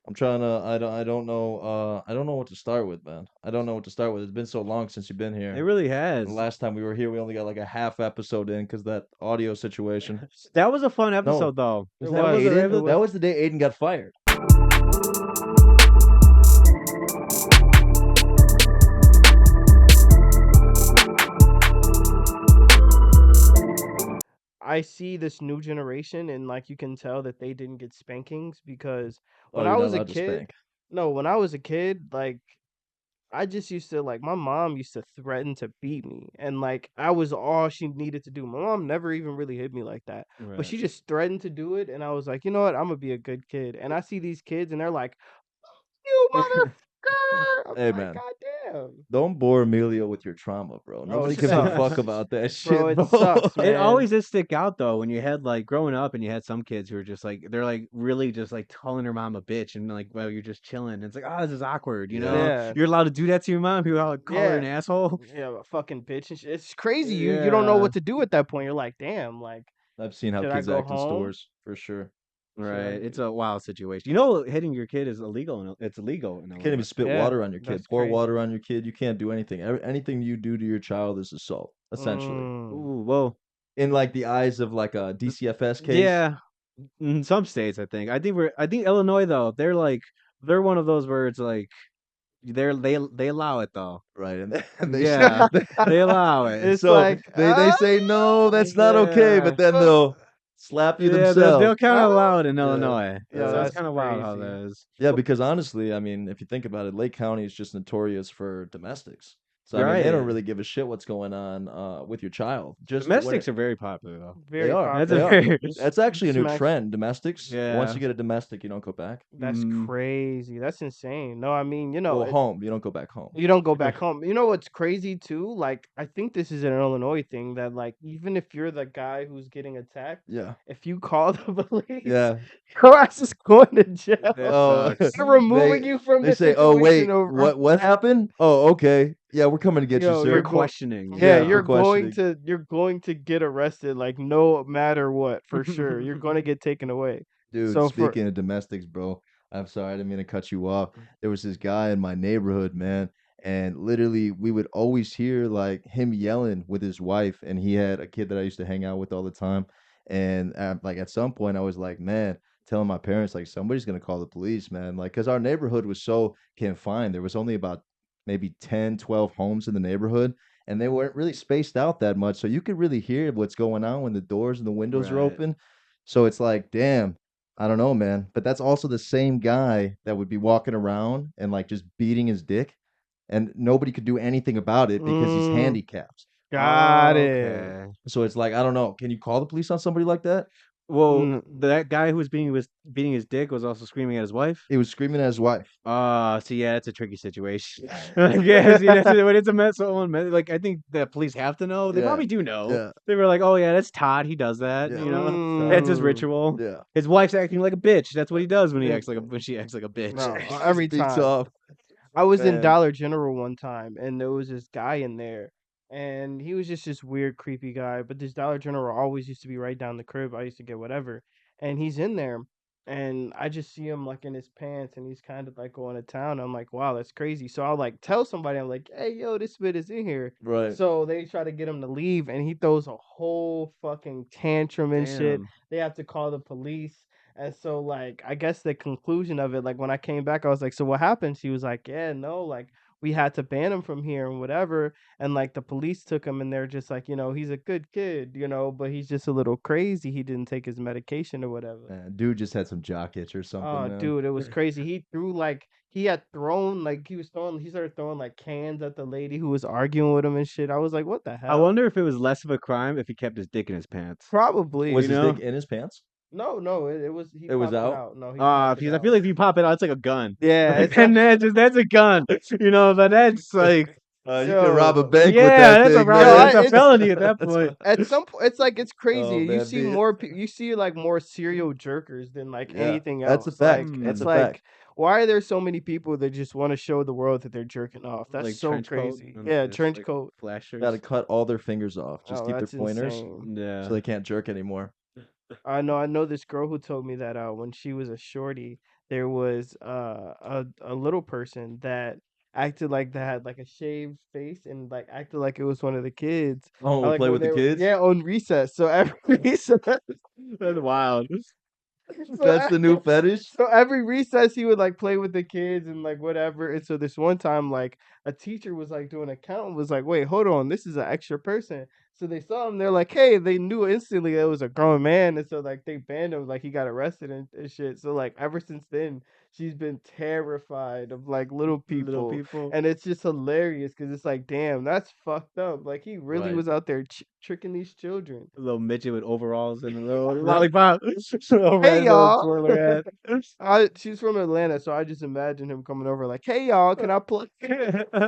I'm trying to. I don't know. I don't know what to start with, man. I don't know what to start with. It's been so long since you've been It here. really The has. last time we were here, we only got like a half episode in because that audio situation. That was a fun No, episode, though. was That that was a. Aiden? That was the day Aiden got fired. I see this new generation and like you can tell that they didn't get spankings because Oh, when you're I not was a allowed to kid, spank. no, when I was a kid, like I just used to like my mom used to threaten to beat me and like I was all she needed to do. My mom never even really hit me like that. But Right. she just threatened to do it and I was like, "You know what? I'm gonna be a good kid." And I see these kids and they're like, "You motherfucker." I'm Hey, like, man, "God damn." don't bore Emilio with your trauma, bro. Oh, Nobody it gives a fuck sucks. about that Bro, shit, it bro. sucks, It man. always did stick out though when you had like growing up and you had some kids who were just like they're like really just like calling their mom a bitch and like well you're just chilling. It's like oh this is awkward, you Yeah. know? Yeah. You're allowed to do that to your mom. People are like, call her an Yeah. asshole. Yeah, a fucking bitch and shit. It's crazy. You don't know Yeah. what to do at that point. You're like, damn, like, I've seen how should I kids go act in home? stores for sure. Should I? Right. It's a wild situation. You know, hitting your kid is illegal. It's illegal in You can't even Illinois. spit Yeah, water on your kid. that's Pour water crazy. on your kid. You can't do anything. Anything you do to your child is assault, essentially. Mm. Ooh, well, In like the eyes of like a DCFS case. yeah. In some states, I think. I think Illinois though, they're one of those where it's like they allow it though. Right, and they should. Yeah, they allow it. It's So like, they say no, that's not okay, Yeah, but then they'll slap you yeah, themselves. they'll kind of ah, allow it in Yeah, Illinois. yo, So it's that's kind of wild how crazy. that is. yeah. Because honestly, I mean, if you think about it, Lake County is just notorious for domestics. So I mean, they don't Right. really give a shit what's going on with your child. Just when Domestics are very popular though. they Very are, That's a they popular. are. very That's actually a new Smacks. trend. Domestics. Once yeah. you get a domestic, you don't go back. That's Mm, crazy. That's insane. No, I mean, Well, home. You don't go back home. you don't go back home. You know what's crazy too? Like, I think this is an Illinois thing that, like, even if you're the guy who's getting attacked, Yeah, if you call the police, yeah. your ass is going to jail. that Oh, sucks. They're removing they you from they the say, "Oh situation wait, over. what happened? Oh, okay, yeah, we're coming to get you, Yo, For you're sir." going. questioning. Yeah, Yeah, for Yeah. questioning. you're going to get arrested, like no matter what, for sure. You're going to get taken away. Dude, So for speaking of domestics, bro, I'm sorry, I didn't mean to cut you off. There was this guy in my neighborhood, man, and literally we would always hear like him yelling with his wife, and he had a kid that I used to hang out with all the time. And like at some point, I was like, man, telling my parents like somebody's gonna call the police, man, like because our neighborhood was so confined. There was only about maybe 10, 12 homes in the neighborhood, and they weren't really spaced out that much, so you could really hear what's going on when the doors and the windows are Right. open. So it's like, damn. I don't know, man. But that's also the same guy that would be walking around and like just beating his dick, and nobody could do anything about it because he's mm, handicapped. got it. Okay. So it's like, I don't know. Can you call the police on somebody like that? Well, Mm, that guy who was beating his dick was also screaming at his wife. He was screaming at his wife. So yeah, it's a tricky situation. I guess you know, when it's a mess, like I think the police have to know. They Yeah, probably do know. yeah, They were like, "Oh yeah, that's Todd. He does that. yeah. You know, That's Todd. that's his mm, ritual." Yeah. His wife's acting like a bitch. That's what he does when it, when she acts like a bitch. no, She every speaks time. off, I was in man. Dollar General one time, and there was this guy in there, and he was just this weird, creepy guy. But this Dollar General always used to be right down the crib. I used to get whatever, and he's in there, and I just see him like in his pants, and he's kind of like going to town. I'm like, wow, that's crazy. So I'll like tell somebody, I'm like, hey, yo, this bit is in here. Right. So they try to get him to leave, and he throws a whole fucking tantrum and shit. Damn. They have to call the police. And so, like, I guess the conclusion of it, like, when I came back, I was like, so what happened? She was like, yeah, no, like, we had to ban him from here and whatever. And, like, the police took him and they're just like, he's a good kid, but he's just a little crazy. He didn't take his medication or whatever. Man, dude just had some jock itch or something, Oh, man. dude, it was crazy. He threw, like, he started throwing, like, cans at the lady who was arguing with him and shit. I was like, what the I hell? wonder if it was less of a crime if he kept his dick in his pants. Probably. Was You his dick know? in his pants? No, it was, he It was popped it out. out. No, he popped it Because I out. feel like if you pop it out, it's like a gun. Yeah, Like, it's and that's a gun. You know, but that's like, You could rob a yo, bank with yeah, that thing, yo, man. that's a felony at that That's point. at some point, it's like it's crazy. oh man, You see like more serial jerkers than like yeah, anything that's a else. fact. Like That's it's Hmm. a fact. like why are there so many people that just want to show the world that they're jerking off? That's Like so trench coat crazy. and Yeah, just trench like coat. Got to flashers. cut all their fingers off. Just Oh, keep their that's pointers insane. Yeah. so they can't jerk anymore. I know this girl who told me that when she was a shorty there was a little person that acted like they had like a shaved face and like acted like it was one of the kids. Oh, Like play when with the they were, kids. yeah, on recess. So every recess, That's wild. so That's the new fetish. so every recess he would like play with the kids and like whatever. And so this one time, like a teacher was like doing a count and was like, "Wait, hold on, this is an extra person." So they saw him. They're like, "Hey!" They knew instantly it was a grown man, and so like they banned him. Like he got arrested and shit. So like ever since then, she's been terrified of like little Little people, people. and it's just hilarious because it's like, damn, that's fucked up. Like he really Right. was out there tricking these children. A little midget with overalls and a little Right. lollipop. A Hey red little y'all. twirler hat. She's from Atlanta, so I just imagine him coming over like, "Hey y'all, can I play?"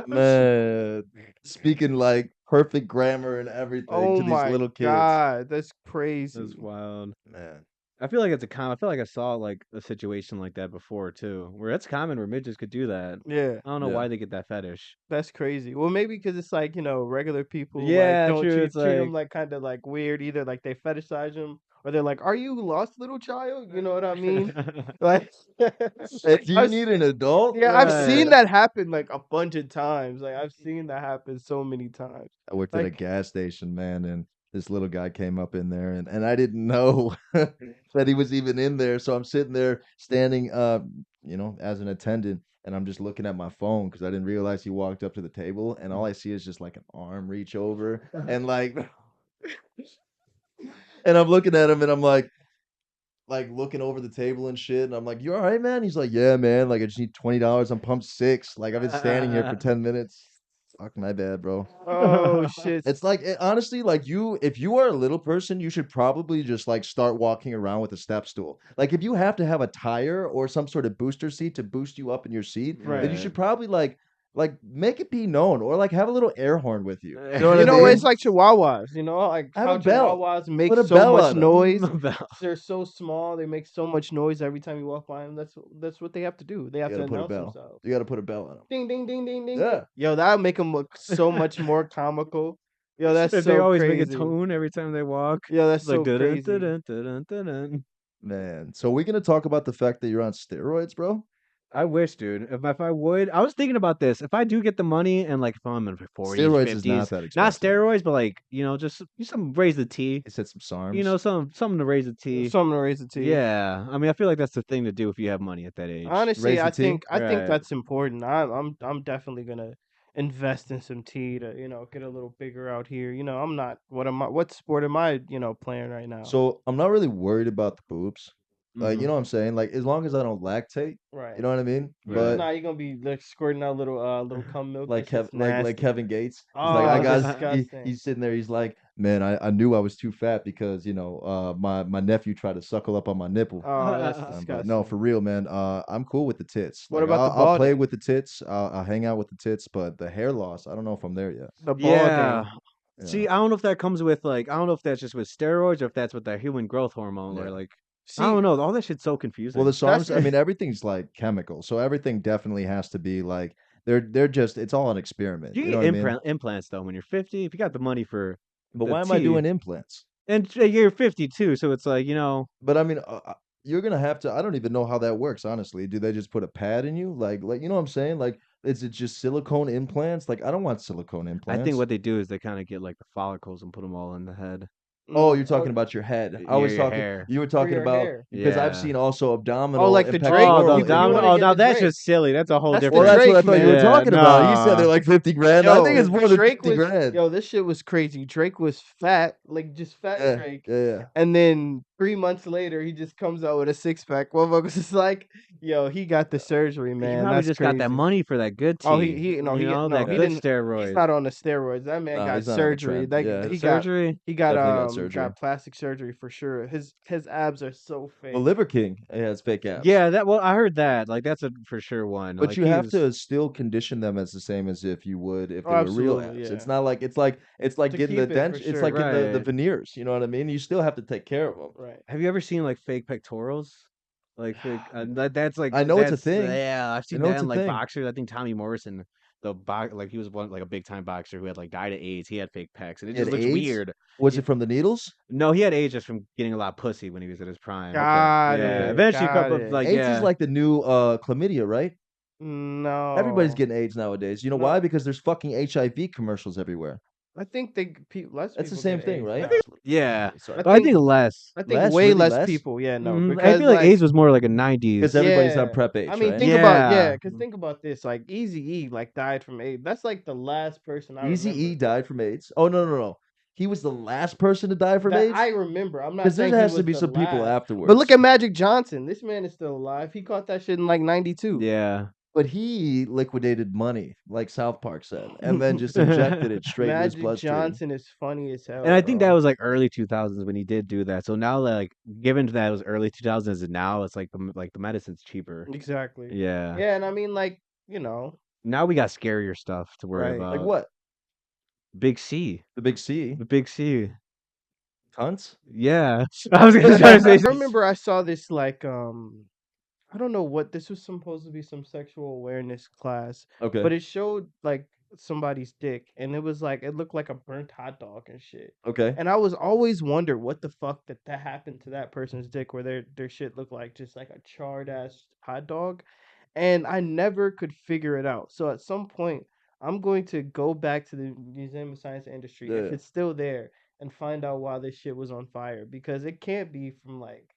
Man, speaking like perfect grammar and everything Oh to these my little kids. god, that's That's crazy. wild. Man, I feel like it's a I feel like I saw like a situation like that before too, where it's common where midgets could do that. Yeah, I don't know yeah. why they get that fetish. that's crazy. Well, maybe because it's like, regular people like Yeah, don't true. It's treat them like like kind of like weird either. Like they fetishize them, or they're like, "Are you lost, little child?" You know what I mean? Like, Hey, do you I've, need an adult? yeah, I've right. seen that happen like a bunch of times. Like I've seen that happen so many times. I worked at a Like, gas station, man, and this little guy came up in there, and I didn't know that he was even in there. So I'm sitting there standing, as an attendant, and I'm just looking at my phone because I didn't realize he walked up to the table, and all I see is just like an arm reach over, and like, and I'm looking at him, and I'm like looking over the table and shit, and I'm like, "You all right, man?" He's like, "Yeah, man. Like I just need $20. I'm pumped six. Like I've been standing here for 10 minutes. Fuck my bad, bro." oh shit. It's like honestly, like if you are a little person, you should probably just like start walking around with a step stool. Like if you have to have a tire or some sort of booster seat to boost you up in your seat, then you Right. should probably like make it be known or like have a little air horn with you. You know what I It's mean? like chihuahuas, like Have a how bell. chihuahuas make Put a so bell much on them. noise. About- They're so small, they make so much noise every time you walk by them. That's what they have to do. They You have got to to put a announce bell. themselves. You got to put a bell on them. Ding ding ding ding ding ding. Yeah. Yo, that would make them look so much more comical. Yo, that's If they so always make a crazy. tone every time they walk. Yo, that's It's like so dun crazy. dun dun dun dun. Man. So we're gonna talk about the fact that you're on steroids, bro. I wish, dude. If I would, I was thinking about this. If I do get the money and like if I'm in my 40s, Steroids is not 50s, that not expensive. steroids, but like, just some raise the T. He said some SARMs. Something to raise the T. Something to raise the T. Yeah. I mean, I feel like that's the thing to do if you have money at that age. Honestly, Raise the T. I think Right. that's important. I'm definitely gonna invest in some tea to get a little bigger out here. I'm not what sport am I playing right now? So I'm not really worried about the boobs. Like, you Hmm. know what I'm saying? Like, as long as I don't lactate, you Right. know what I mean? Yeah. Right. But Nah, you're gonna be like squirting out little cum milk. like That shit's like nasty. Kevin Gates, he's like, I Oh, got disgusting. he's sitting there, he's like, man, I knew I was too fat because my nephew tried to suckle up on my nipple. Oh, that's But no, for disgusting. real, man. I'm cool with the tits. What Like about the I'll play balding? with the tits. I'll hang out with the tits, but the hair loss, I don't know if I'm there yet. The Yeah. balding. Yeah. See, I don't know if that comes with like I don't know if that's just with steroids or if that's with that human growth hormone where Yeah. like I See, don't know. All that shit's so Well, the confusing. that's SARMs, I mean, everything's like chemical, so everything definitely has to be like they're just it's all an experiment. You You know get what I mean? implants though when you're 50. If you got the money for But the why am I T, doing implants? and you're 52, so it's like But I mean, you're gonna have to. I don't even know how that works, honestly. Do they just put a pad in you? Like you know what I'm saying? Like, is it just silicone implants? Like, I don't want silicone I think implants. what they do is they kind of get like the follicles and put them all in the head. Oh, you're talking oh, about your head. I Yeah, was your talking. hair. You were for talking your about hair. because I've Yeah. seen also Oh, abdominal like and the Drake. Oh, the You pectoral. you want abdominal. to Oh, get now the that's Drake? just silly. That's a whole That's Well, the different. that's what I Drake, thought you were man. Yeah, talking about. He said nah. they're like 50 grand. I think Yo, it's more than Drake 50 was grand. yo, this shit was crazy. Drake was fat, like just fat Yeah, Drake. yeah, yeah. And then 3 months later, he just comes out with a six pack. Motherfuckers is like, yo, he got the surgery, He man. probably That's just got that cmoney. money for that good Oh, tea. no, That he Yeah. good didn't. He's steroids. not on the steroids. That man No, got he's not on the surgery. trend. That Yeah, The surgery. he got definitely got surgery. plastic surgery for sure. His abs are so Well, fake. Liver King has fake abs. Yeah, well, I heard that. Like that's a for sure one. But Like you have he's to still condition them as the same as if you would if Oh, they were real absolutely, abs. It's yeah. not like it's like To getting the keep it for dent. It's sure. like getting the right. veneers. You know what I mean? You still have to take care of them. Right. Have you ever seen like fake pectorals? Like fake that's like I know it's a that's thing. yeah, I've I seen know that it's in a like thing. boxers. I think Tommy Morrison like he was one like a big time boxer who had like died of AIDS. He had fake pecs, and it He had just looks AIDS? weird. Was Yeah. it from the needles? No, he had AIDS just from getting a lot of pussy when he was at his prime. Okay. Got Yeah, it. eventually a Got couple of it. like AIDS is yeah, like the new chlamydia, right? Everybody's No. getting AIDS nowadays. You know No. why? Because there's fucking HIV commercials everywhere. I think less That's the people same get thing, AIDS right? now. yeah. I But I think think less. I think Less, way really less less? people. Yeah, no, I because feel like like AIDS was more like a Because '90s. everybody's on yeah. prep I H, mean, right? think about Yeah. because think about this. Like Easy E like died from AIDS. That's like the last person I Easy E remember. died from AIDS. Oh no, no, no. He was the last person to die from That AIDS? I remember. I'm not Because there saying he has to was be the some people last. But afterwards. look at Magic Johnson. This man is still alive. He caught that shit in like '92. Yeah. But he liquidated money, like South Park said, and then just injected it straight into his Magic bloodstream. Johnson is funny as And hell, I think that bro. was like early 2000s when he did do that. So now, like, given that it was early 2000s, and now it's like the medicine's cheaper. Exactly. Yeah. Yeah, and I mean, like, you know, Now we got scarier stuff to worry right. Like about. what? Big C. The big C? The big C. Cunts? Yeah. I was gonna try to say I remember I saw this like I don't know what this was supposed to be some sexual awareness class, Okay. but it showed like somebody's dick and it was like it looked like a burnt hot dog and shit. Okay. And I was always wonder what the fuck that happened to that person's dick where their shit looked like just like a charred ass hot dog. And I never could figure it out. So at some point I'm going to go back to the Museum of Science and Industry if Yeah. it's still there and find out why this shit was on fire because it can't be from like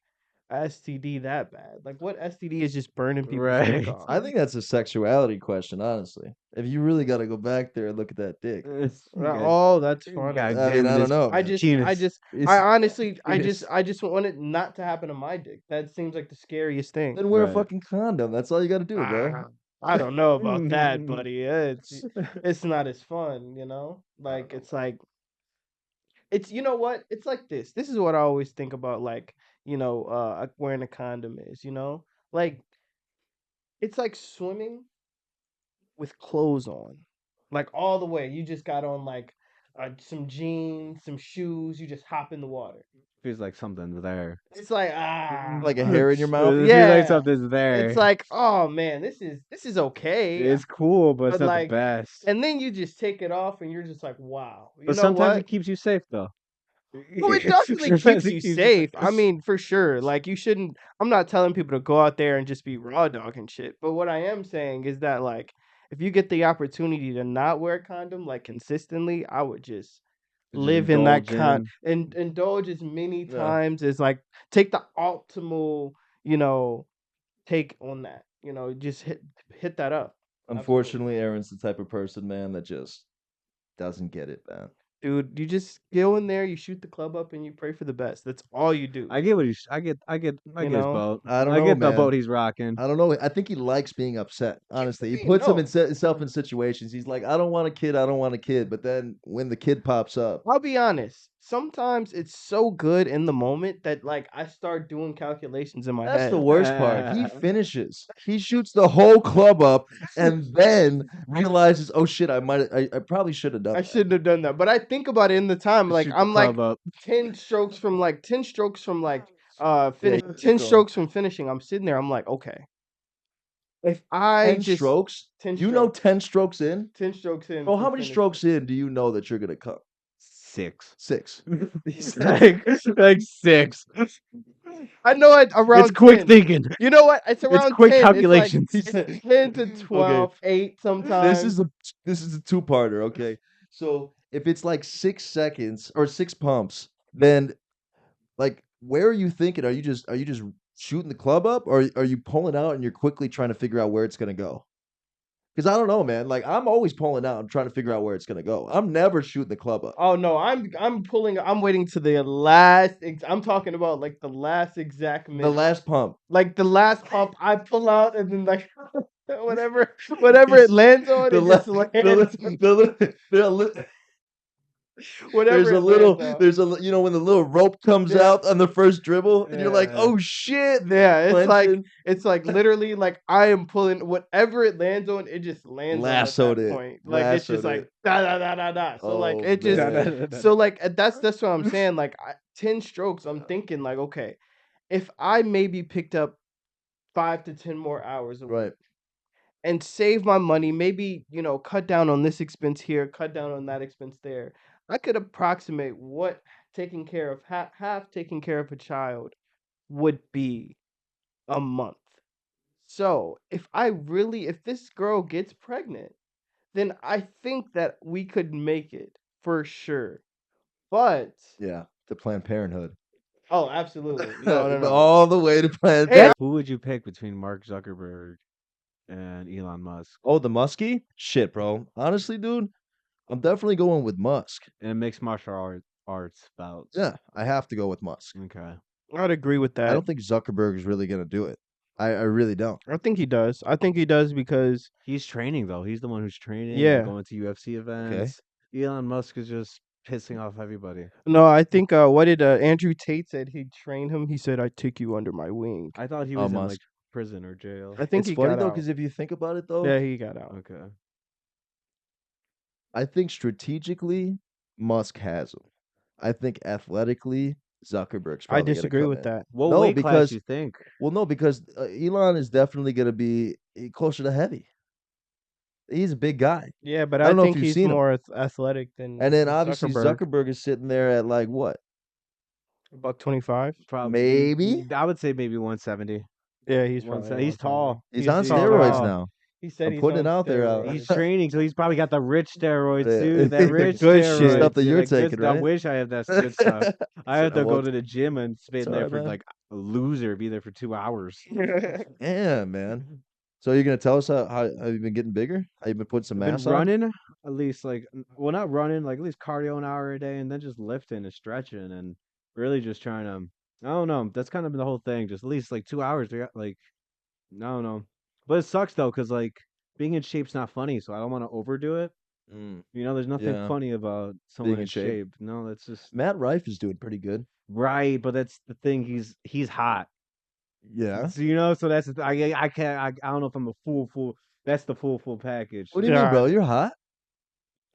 STD that bad. Like what STD is just burning people's dick right. off? I think that's a sexuality question, honestly. If you really got to go back there and look at that dick. You got, Oh, that's you got funny. I mean, examine I don't this know, man. penis. I It's honestly, penis. I just want it not to happen to my dick. That seems like the scariest thing. Then wear a Right. fucking condom. That's all you got to do, bro. Ah, I don't know about that, buddy. It's not as fun, you know. Like it's like it's you know what? It's like this. This is what I always think about. Like wearing a condom is. You know, like it's like swimming with clothes on, like all the way. You just got on like some jeans, some shoes. You just hop in the water. Feels like something's there. It's like Like a hair in your mouth. It feels like yeah. something's there. It's like oh man, this is okay, It's cool, but it's but not the like, best. and then you just take it off and you're just like wow. You But know sometimes what? it keeps you safe, though. Oh, it definitely Sometimes keeps it you keeps safe. I mean, for sure. Like you shouldn't. I'm not telling people to go out there and just be raw dog and shit. But what I am saying is that like, if you get the opportunity to not wear a condom like consistently, I would just just live in that indulge in. and indulge as many Yeah. times as like take the optimal, you know, take on that. You know, just hit that up. Absolutely. Unfortunately, Aaron's the type of person, man, that just doesn't get it, man. Dude, you just go in there, you shoot the club up, and you pray for the best. That's all you do. I get what he's. I get You his know? boat. I don't I know, get the man. boat he's rocking. I don't know. I think he likes being upset. Honestly, he mean, puts no. himself in situations. He's like, I don't want a kid. I don't want a kid. But then when the kid pops up, I'll be honest. Sometimes it's so good in the moment that like I start doing calculations in my that's head. the worst part. He finishes. He shoots the whole club up, and then realizes, oh shit, I probably should have done I that. shouldn't have done that, but I think about it in the time. Like Shoot the I'm like club up. 10 strokes from like 10 strokes from like Yeah, finish he keeps 10 going. strokes from finishing. I'm sitting there. I'm like, okay, if I 10 just strokes. 10 Do you know strokes, 10 strokes in? 10 strokes in. Bro, how from many finishing. strokes in do you know that you're gonna come? 6. 6. like 6. I know it around It's quick 10. thinking. You know what? It's It's around quick 10. calculations. It's like 10 to 12, 8 sometimes. This is a two-parter, okay? So if it's like 6 seconds or 6 pumps, then like where are you thinking? Are you just shooting the club up, or are you pulling out and you're quickly trying to figure out where it's gonna go? Because I don't know, man. Like I'm always pulling out and trying to figure out where it's gonna go. I'm never shooting the club up. Oh no, I'm waiting to the last I'm talking about like the last exact The minute. last pump. Like the last pump I pull out and then like whatever it lands on, The it la- just lands. Whatever it lands on. there's a you know when the little rope comes Yeah. out on the first dribble and you're like, Yeah. oh shit. Yeah, Clenching. it's like literally like I am pulling whatever it lands on, it just lands Lassoed on at it. that point. Like it's just Lassoed like it. da da da da da. So like Oh, it just man. so like that's what I'm saying. Like 10 strokes, I'm thinking like okay, if I maybe picked up 5 to 10 more hours a week, Right. and save my money, maybe, cut down on this expense here, cut down on that expense there, I could approximate what taking care of half taking care of a child would be a month. So, if this girl gets pregnant, then I think that we could make it for sure. But Yeah, to Planned Parenthood. oh, absolutely. No, no, no. All the way to Planned Hey, Parenthood. Who would you pick between Mark Zuckerberg and Elon Musk? Oh, the Muskie? Shit, bro. Honestly, dude, I'm definitely going with Musk. And mixed martial arts bouts. Yeah, I have to go with Musk. Okay. I'd agree with I that. don't think Zuckerberg is really going to do it. I really don't. I think he does. I think he does because He's training though. He's the one who's training Yeah. and going to UFC events. Elon Musk is just pissing off everybody. no, I think what did Andrew Tate said he'd train him? He said, "I take you under my wing." I thought he Oh, was in Musk. like prison or jail. I think It's he funny got though, out. because if you think about it though, Yeah, he got out. Okay. I think strategically, Musk has him. I think athletically, Zuckerberg's I probably gonna disagree come with in. that. What No, weight class because do you think? well, no, because Elon is definitely gonna be closer to heavy. He's a big guy, Yeah, but I I don't know if think you've he's seen him. more athletic than and then obviously Zuckerberg. Zuckerberg is sitting there at like what? $125. Probably Maybe I would say maybe 170. Yeah, he's probably 170. He's tall. he's on he's steroids tall. now. He said I'm he's putting on it out there. steroids. He's training, so he's probably got the rich steroids Yeah. too. That The rich good steroids. shit. Stuff that Yeah, you're that good taking, I right? wish I had that good stuff. I have to go won't- to the gym and spend It's there alright, for man. like a loser, be there for 2 hours. Yeah, man. So you're gonna tell us how you've been getting bigger? How you've been putting some I've been mass on? running at least well, not running, like at least cardio an hour a day, and then just lifting and stretching and really just trying to. I don't know. That's kind of been the whole thing. Just at least like 2 hours. Like I don't know. But it sucks though, cause like being in shape's not funny, so I don't want to overdo it. Mm, There's nothing yeah. funny about someone in in shape. shape. No, that's just Matt Rife is doing pretty good. right. But that's the thing. He's hot. Yeah. So that's the I can't. I don't know if I'm a full. That's the full package. What do you mean, bro? You're hot.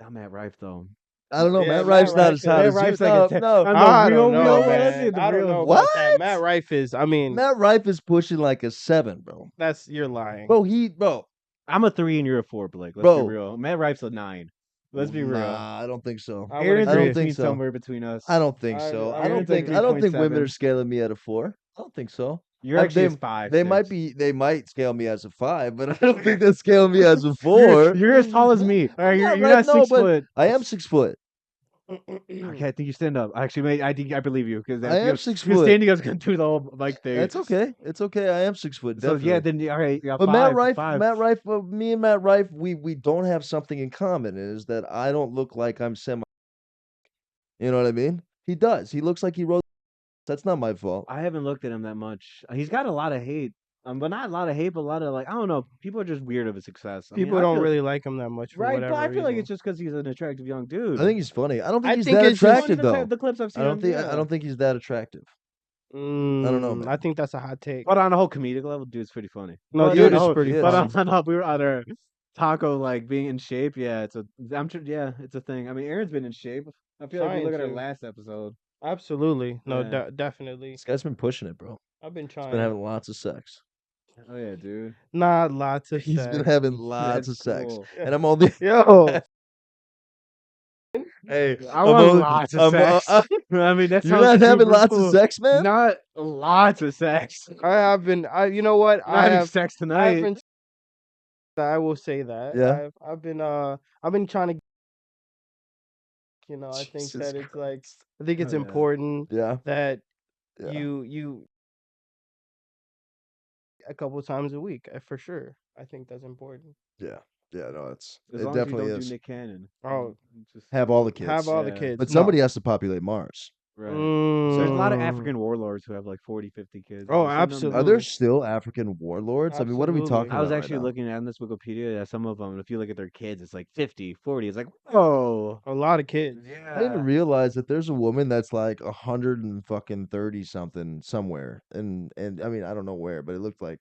I'm at Rife though. I don't know. Yeah, Matt Matt Rife's not Rife as hot Matt as you. Rife's like No, a ten- no. I'm I the don't real know, one. man. The I don't real know one. about that. Matt Rife is. I mean, Matt Rife is pushing like a 7, bro. you're lying. Bro. I'm a 3 and you're a 4, Blake. Let's Bro. be real. Matt Rife's a 9. Let's be real. Nah, I don't think so. I would Aaron's agree. I in don't think between so. somewhere between us. I don't think I- so. I I don't Aaron's like think. I don't think women 3.7. are scaling me at a 4. I don't think so. You're actually a 5. They might 6. be. They might scale me as a 5, but I don't think they're scaling me as a 4. You're as tall as me. All right, Yeah, you're right, not no, 6 but foot. I am 6 foot. Okay, I think you stand up. Actually, I believe you because I am 6 You're foot. standing up is gonna do the whole like thing. It's okay. It's okay. I am 6 foot. So Definitely. yeah, then all right, yeah, But 5, Matt Rife, me and Matt Rife, we don't have something in common. Is that I don't look like I'm semi. You know what I mean? He does. He looks like he wrote. That's not my fault. I haven't looked at him that much. He's got a lot of hate. But not a lot of hate, but a lot of like I don't know. People are just weird of his success. I mean, People I don't feel- really like him that much for right. whatever But I feel like reason. it's just because he's an attractive young dude. I think he's funny. I don't think I he's think that it's just- attractive though. The clips I've seen. I don't think. yeah. I don't think he's that attractive. I don't know, man. I think that's a hot take. But on a whole comedic level, dude's pretty funny. No, But dude on a is whole- pretty But funny. on we were on our taco like being in shape. Yeah, it's a thing. I mean, Aaron's been in shape. I feel like we Trying look at our to. last episode. Absolutely. No, Yeah. definitely. This guy's been pushing it, bro. I've been He's trying. been having lots of sex. Oh yeah, dude. Not lots of He's sex. been having lots That's of sex, cool. and I'm only. Yo, Hey, I want lots of sex. I mean, that you're sounds not having super lots cool. of sex, man. Not lots of sex. I have been. You know what? I'm not having sex I've tonight. been. I will say that. Yeah. I've been trying to. I think Jesus that it's Christ. like. I think it's Oh, yeah. important Yeah. that Yeah. you a couple times a week for sure. I think that's important. Yeah. Yeah. No, As it long as you definitely don't is. do Nick Cannon. Oh. Just Have all the kids. Have all the Yeah. kids, But No. somebody has to populate Mars. right. There's a lot of Mm. African warlords who have like 40, 50 kids. Oh, Have you seen them? absolutely. Are there still African warlords? I mean, what are we Absolutely. talking about? I was right actually now? looking at this Wikipedia. Yeah, some of them, if you look at their kids, it's like 50, 40. It's like, whoa. A lot of kids. Yeah. I didn't realize that there's a woman that's like 130 something somewhere, and I mean I don't know where, but it looked like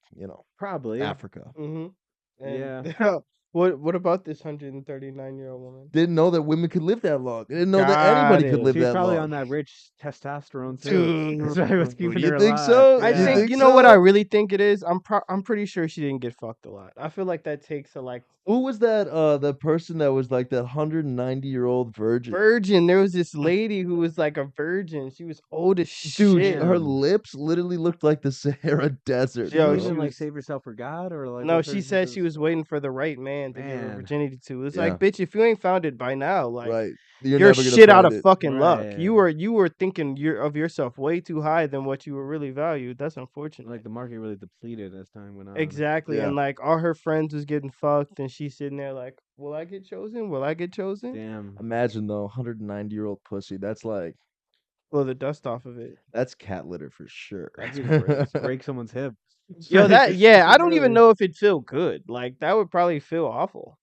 Probably. Africa. Mm-hmm. Yeah. What about this 139-year-old woman? Didn't know that women could live that long. Didn't know that Got anybody could it. live She's that probably long. on that rich testosterone too. Dude. That's why what's keeping You her think alive. so? I You Yeah. think think you know what I so? really think it is. I'm pretty sure she didn't get fucked a lot. I feel like that takes a like Who was that? The person that was like that 190-year-old virgin. virgin. There was this lady who was like a virgin. She was old as Dude, shit. her Damn. lips literally looked like the Sahara Desert, She didn't Yo, bro. she even like was save herself for God or like no. what's She her said she just was waiting for the right man to give her man. virginity to. It's Yeah, like, bitch, if you ain't found it by now, like right. You're you're never gonna shit out find of it. fucking luck. Right. You were thinking of yourself way too high than what you were really valued. That's unfortunate. Like the market really depleted as time went on. Exactly. Yeah. And like all her friends was getting fucked and she's sitting there like, will I get chosen? Will I get chosen? Damn. Imagine though, 190-year-old pussy. That's like Blow the dust off of it. that's cat litter for sure. That'd be to break someone's hip. Yo, that yeah, I don't even Really. know if it'd feel good. Like that would probably feel awful.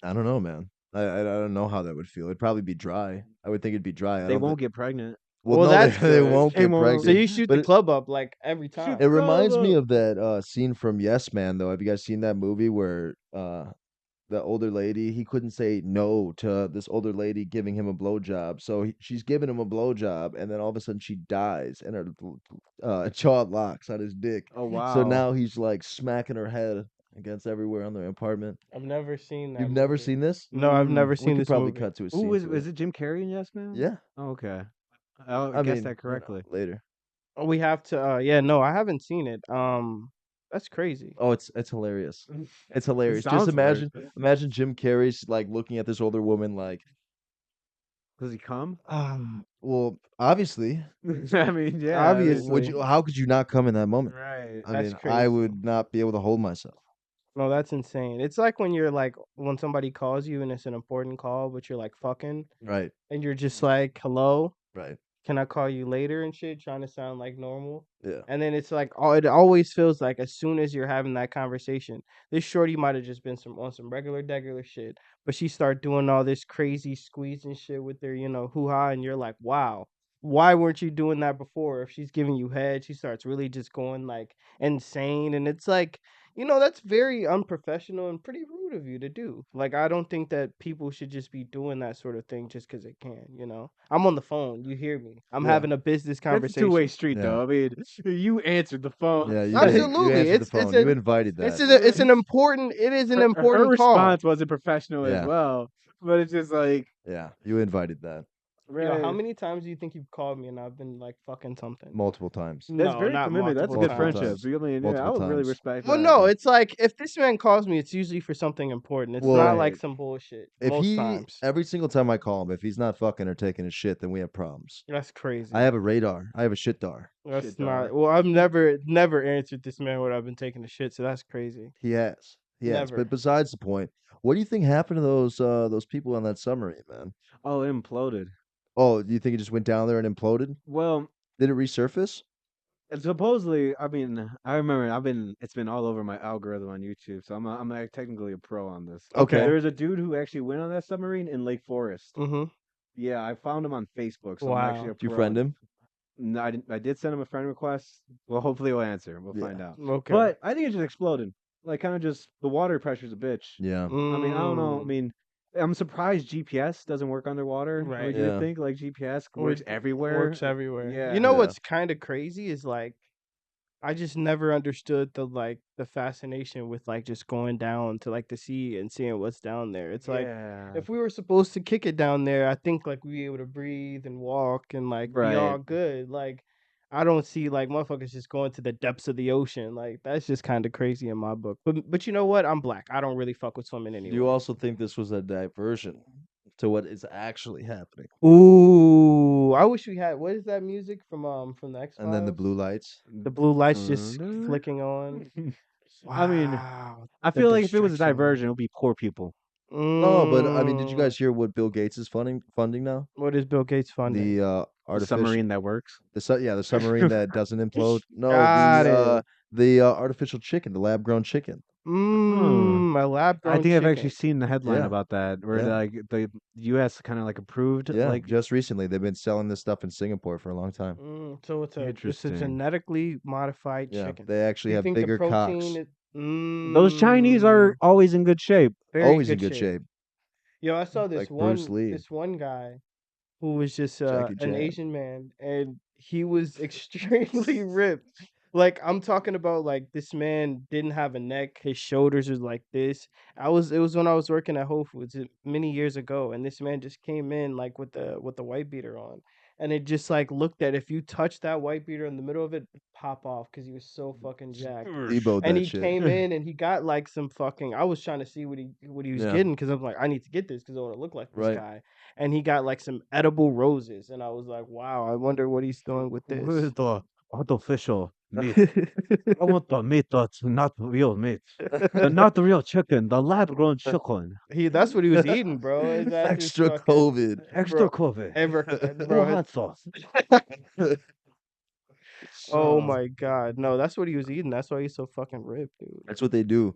I don't know, man. I don't know how that would feel. It'd probably be dry. I would think it'd be dry. I They don't won't thi- get pregnant. Well, Well, no, that's they good. won't They get won't. So pregnant. you shoot But the club up like every Shoot time. it reminds me Club. of that scene from Yes Man, though. Have you guys seen that movie where the older lady, he couldn't say no to this older lady giving him a blowjob, so she's giving him a blowjob, and then all of a sudden she dies, and her jaw locks on his dick. Oh So wow. now he's like smacking her head against everywhere on their apartment. I've never seen that You've never movie. seen this? No, I've never We seen could this probably movie. cut to a Who scene was to is it. it Jim Carrey in Yes Man? Yeah, Oh, okay. I'll I guess mean, that correctly. later. We have to yeah, no, I haven't seen it. That's crazy. Oh, it's hilarious. It's It hilarious. Just sounds hilarious. imagine Jim Carrey's like looking at this older woman like, Does he come? well, obviously, I mean, yeah. Obviously. how could you not come in that moment? Right. I That's mean, I crazy. would not be able to hold myself. No, that's insane. It's like when you're like when somebody calls you and it's an important call, but you're like fucking Right, and you're just like, hello, right. can I call you later and shit, trying to sound like normal. Yeah. And then it's like, oh, it always feels like as soon as you're having that conversation, this shorty might have just been on some regular shit, but she start doing all this crazy squeezing shit with their, hoo ha, and you're like, wow, why weren't you doing that before? If she's giving you head, she starts really just going like insane, and it's like, that's very unprofessional and pretty rude of you to do. Like, I don't think that people should just be doing that sort of thing just because they can. I'm on the phone. You hear me. I'm Yeah. having a business That's a conversation. two-way street, Yeah. though. I mean, you answered the phone. Yeah, you Absolutely. answered the It's phone. a You invited it's that. a, it's an important it is an Her important call. response wasn't professional as Yeah. well, but it's just like, Yeah, you invited that Yo, how right. many times do you think you've called me and I've been like fucking something? multiple times. That's No, very not commitment. That's a multiple good Multiple friendship. times. I mean, yeah, I Multiple would really times. respect Well, that. no, it's like if this man calls me, it's usually for something important. It's Well, not like Right. some bullshit. If Most he times. every single time I call him, if he's not fucking or taking a shit, then we have problems. That's crazy. I have a radar. I have a shit dar. That's Shit, not. dog. Well, I've never answered this man when I've been taking a shit, so that's crazy. He has. He has. Never. But besides the point, what do you think happened to those people on that submarine, man? Oh, it imploded. Oh, do you think it just went down there and imploded? Well, Did it resurface? and supposedly, I mean, I remember it's been all over my algorithm on YouTube, so I'm like technically a pro on this. Okay. There's a dude who actually went on that submarine in Lake Forest. Mm-hmm. Yeah, I found him on Facebook, so I'm actually Wow. a Do you pro. friend him? No, I didn't. I did send him a friend request. Well, hopefully he'll answer. We'll find Yeah. out. Okay. But I think it just exploded. Like, kind of just the water pressure's a bitch. Yeah. I mean, I don't know. I Mm, mean, I'm surprised GPS doesn't work underwater. Right. Like, you would Yeah. think like GPS Would- works everywhere. Works everywhere. Yeah. You know Yeah. what's kind of crazy is like I just never understood the fascination with like just going down to like the sea and seeing what's down there. It's like Yeah. if we were supposed to kick it down there, I think like we'd be able to breathe and walk and like be all Right. good. Like I don't see like motherfuckers just going to the depths of the ocean. Like that's just kind of crazy in my book. But you know what? I'm black. I don't really fuck with swimming Do anyway. you also think this was a diversion to what is actually happening? Ooh, I wish we had. What is that music from the X Files? And then the blue lights. The blue lights just Dun-dun. flicking on. I mean, Wow, I the feel like if it was a distraction. diversion, it would be poor people. No, but I mean, did you Mm, guys hear what Bill Gates is funding now? What is Bill Gates funding? The The artificial submarine that works. the submarine that doesn't implode. No, Got the artificial chicken, the lab grown chicken. A lab grown I think I've actually chicken. seen the headline Yeah. about that, where Yeah. like the U.S. kind of like approved, Yeah, like just recently they've been selling this stuff in Singapore for a long time. So it's a Interesting. genetically modified Yeah, chicken. they Do actually you have think the bigger protein cocks. is, Those Chinese are Mm, always in good shape. very Always in good good shape. shape, Yo, I saw like Bruce Lee, this one guy who was just Jackie an Chan. Asian man, and he was extremely ripped. Like I'm talking about, like this man didn't have a neck. His shoulders was like this. It was when I was working at Whole Foods many years ago, and this man just came in like with the white beater on, and it just like looked at if you touch that white beater in the middle of it, pop off because he was so fucking jacked. Deboed And that he shit. came in and he got like some fucking. I was trying to see what he was Yeah, getting because I'm like I need to get this because I want to look like this right. guy. And he got like some edible roses, and I was like, wow, I wonder what he's doing with Where's this. the artificial meat? I want the meat that's not real meat. The not real chicken, the lab grown chicken. That's what he was eating, bro. Is that just Extra fucking COVID. Extra bro? COVID. Bro, Wuhan sauce. oh Uh, my god, no, that's what he was eating. That's why he's so fucking ripped, dude. That's what they do.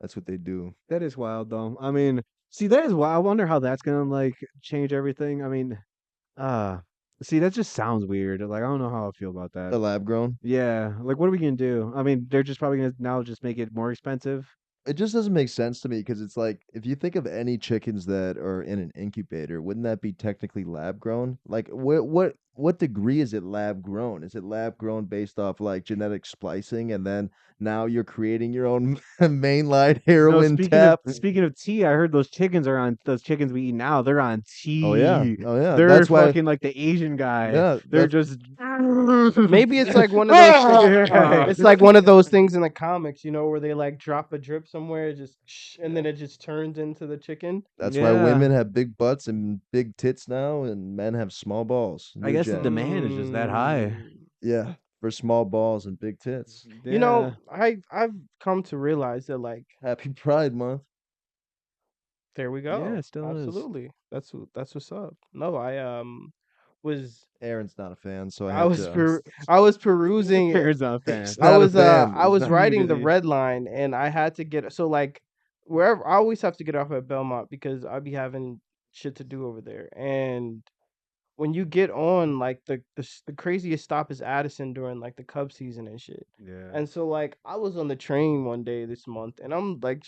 That's what they do. that is wild though. I mean, see, that is wild. I wonder how that's gonna like change everything. I mean, uh see, that just sounds weird. Like I don't know how I feel about that. The lab grown. Yeah, like what are we gonna do? I mean, they're just probably gonna now just make it more expensive. It just doesn't make sense to me because it's like if you think of any chickens that are in an incubator, wouldn't that be technically lab grown? Like what degree is it lab grown? Is it lab grown based off like genetic splicing and then now you're creating your own mainline No, heroin tap? speaking of tea, I heard those chickens we eat now, they're on Oh yeah. tea. Oh yeah. They're That's why fucking like the Asian guy. yeah, They're that's just Maybe it's like one of those things. It's like one of those things in the comics, where they like drop a drip somewhere, just and then it just turns into the chicken. that's why Yeah. women have big butts and big tits now and men have small balls. I New guess the jack. demand is just that high. Yeah. For small balls and big tits. Yeah. I've come to realize that like Happy Pride Month. there we Yeah, go. it still is. Absolutely. That's what's up. No, was Aaron's not a fan, so I I had was to. I was perusing Aaron's not a fan. He's not a fan. I He's was not. riding the Neither red line and I had to get so like wherever I always have to get off at Belmont because I be having shit to do over there. And when you get on like the craziest stop is Addison during like the Cub season and shit. Yeah. And so like I was on the train one day this month and I'm like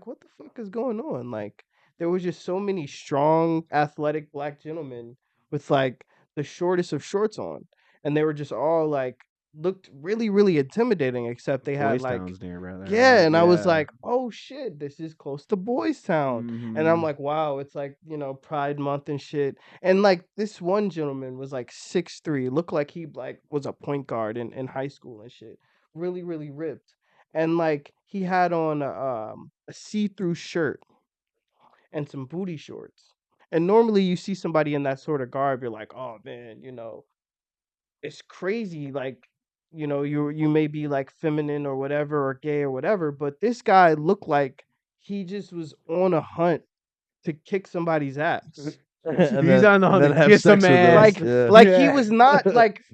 what the fuck is going on? Like there was just so many strong athletic black gentlemen with like the shortest of shorts on and they were just all like looked really really intimidating except they had Boys like Town's near right there, yeah, right? and I was Yeah. like, "Oh shit, this is close to Boys Town." And I'm Mm-hmm. like, "Wow, it's like, Pride Month and shit." And like this one gentleman was like 6'3", looked like he like was a point guard in high school and shit. Really, really ripped. And like he had on a see-through shirt and some booty shorts. And normally you see somebody in that sort of garb, you're like, "Oh man, it's crazy like you may be like feminine or whatever or gay or whatever, but this guy looked like he just was on a hunt to kick somebody's ass. He's on the and hunt then to have kiss some sex with them. ass. like Yeah. like Yeah.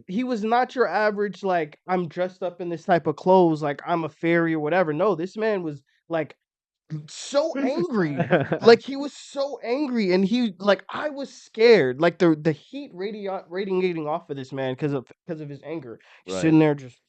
he was not your average like I'm dressed up in this type of clothes like I'm a fairy or whatever. No, this man was like so angry. Like he was so angry and he like I was scared. Like the heat radiating off of this man because of his anger. Right. Sitting there just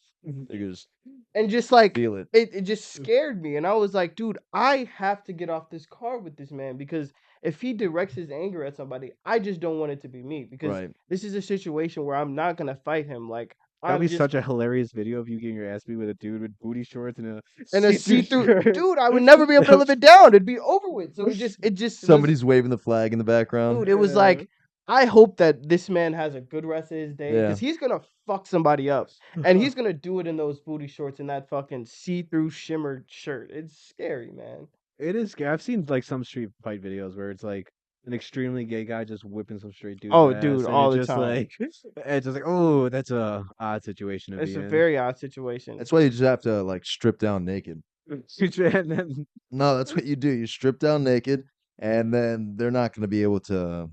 Because and just like feel it. it just scared me and I was like, dude, I have to get off this car with this man because if he directs his anger at somebody, I just don't want it to be me because Right. this is a situation where I'm not gonna fight him. Like That'd be I'm just such a hilarious video of you getting your ass beat with a dude with booty shorts and a in a see-through see-through shirt. dude, I would never be able to live it down. It'd be over with. So it just was Somebody's waving the flag in the background. dude, it was Yeah. like I hope that this man has a good rest of his day Yeah. because he's gonna fuck somebody up, and he's gonna do it in those booty shorts and that fucking see-through shimmered shirt. It's scary, man. It is scary. I've seen like some street fight videos where it's like an extremely gay guy just whipping some straight dude's Oh, ass, dude, and it's all the just time. like it's just like, oh, that's a odd situation to It's be a in. very odd situation. That's why you just have to like strip down naked. And then No, that's what you do. You strip down naked, and then they're not going to be able to